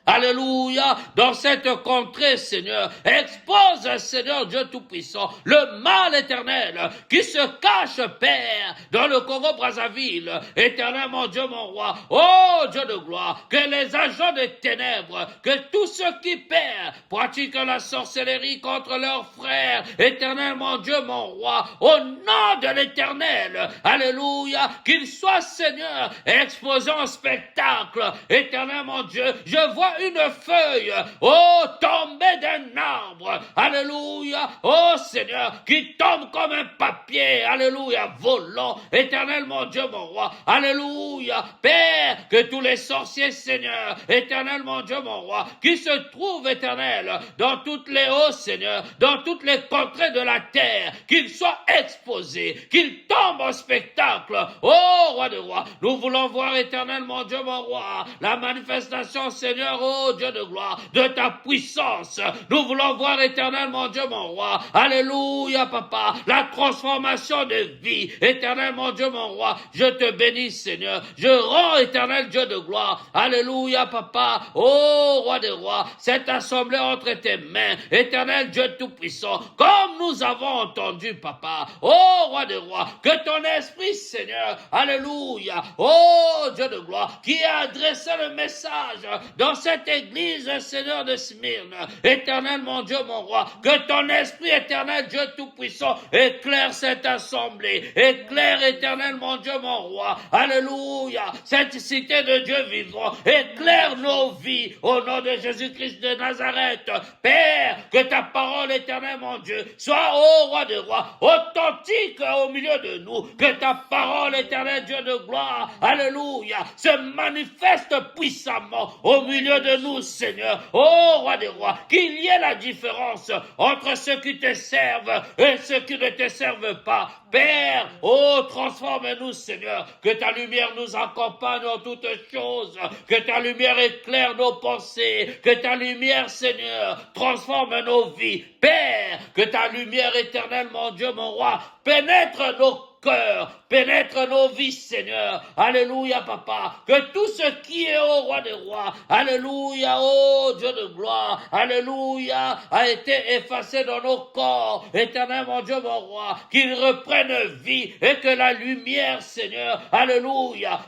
Alléluia, dans cette contrée, Seigneur, expose, Seigneur Dieu Tout-Puissant, le mal éternel qui se cache, Père, dans le Congo-Brazzaville, éternel mon Dieu, mon roi, oh Dieu de gloire, que les agents des ténèbres, que tous ceux qui, Père, pratiquent la sorcellerie contre leurs frères, éternel mon Dieu, mon roi, au nom de l'éternel, alléluia, qu'ils soient, Seigneur, exposés en spectacle, éternel mon Dieu, je vois une feuille, oh, tombée d'un arbre, alléluia, oh Seigneur, qui tombe comme un papier, alléluia, volant, éternel mon Dieu, mon roi, alléluia, Père, que tous les sorciers, Seigneur, éternel mon Dieu, mon roi, qui se trouvent, éternel, dans toutes les hauts, Seigneur, dans toutes les contrées de la terre, qu'ils soient exposés, qu'ils tombent en spectacle, oh, roi de rois, nous voulons voir, éternel mon Dieu, mon roi, la manifestation, Seigneur, oh Dieu de gloire, de ta puissance. Nous voulons voir, éternel mon Dieu, mon roi. Alléluia, papa. La transformation de vie. Éternel mon Dieu, mon roi. Je te bénis, Seigneur. Je rends, éternel Dieu de gloire. Alléluia, papa. Oh, roi des rois. Cette assemblée entre tes mains. Éternel Dieu tout-puissant. Comme nous avons entendu, papa. Oh, roi des rois. Que ton esprit, Seigneur. Alléluia. Oh, Dieu de gloire. Qui a adressé le message dans cette cette église, Seigneur de Smyrne. Éternel, mon Dieu, mon roi, que ton esprit éternel, Dieu Tout-Puissant, éclaire cette assemblée. Éclaire, éternel, mon Dieu, mon roi. Alléluia. Cette cité de Dieu vivant. Éclaire nos vies au nom de Jésus-Christ de Nazareth. Père, que ta parole, éternel, mon Dieu, soit, ô roi de rois, authentique au milieu de nous. Que ta parole, éternel Dieu de gloire, alléluia, se manifeste puissamment au milieu de nous, Seigneur. Ô roi des rois, qu'il y ait la différence entre ceux qui te servent et ceux qui ne te servent pas. Père, oh, transforme-nous, Seigneur, que ta lumière nous accompagne en toutes choses, que ta lumière éclaire nos pensées, que ta lumière, Seigneur, transforme nos vies. Père, que ta lumière éternelle, mon Dieu, mon roi, pénètre nos cœur, pénètre nos vies, Seigneur. Alléluia, papa. Que tout ce qui est au roi des rois, alléluia, ô Dieu de gloire, alléluia, a été effacé dans nos corps. Éternel, mon Dieu, mon roi, qu'il reprenne vie et que la lumière, Seigneur, alléluia,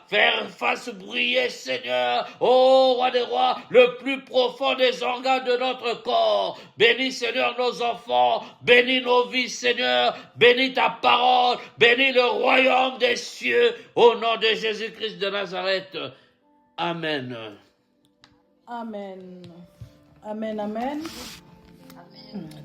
fasse briller, Seigneur, ô roi des rois, le plus profond des organes de notre corps. Bénis, Seigneur, nos enfants, bénis nos vies, Seigneur, bénis ta parole, bénis le royaume des cieux, au nom de Jésus-Christ de Nazareth. Amen. Amen. Amen, amen.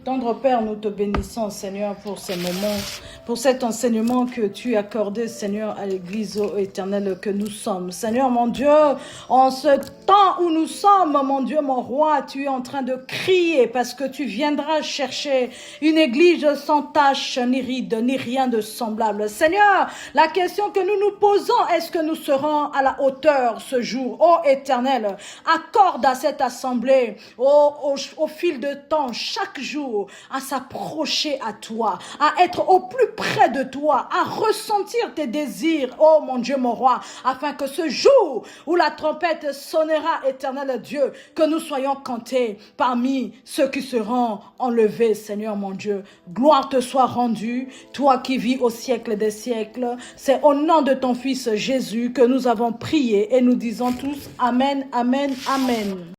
Tendre Père, nous te bénissons, Seigneur, pour ces moments, pour cet enseignement que tu as accordé, Seigneur, à l'Église éternelle que nous sommes. Seigneur, mon Dieu, en ce temps où nous sommes, mon Dieu, mon roi, tu es en train de crier parce que tu viendras chercher une Église sans tache, ni ride, ni rien de semblable. Seigneur, la question que nous nous posons, est-ce que nous serons à la hauteur ce jour? Ô Éternel, accorde à cette assemblée, au fil de temps, chaque jour, à s'approcher à toi, à être au plus près de toi, à ressentir tes désirs, oh mon Dieu, mon roi, afin que ce jour où la trompette sonnera, éternel Dieu, que nous soyons comptés parmi ceux qui seront enlevés, Seigneur mon Dieu. Gloire te soit rendue, toi qui vis au siècle des siècles. C'est au nom de ton Fils Jésus que nous avons prié et nous disons tous Amen, Amen, Amen.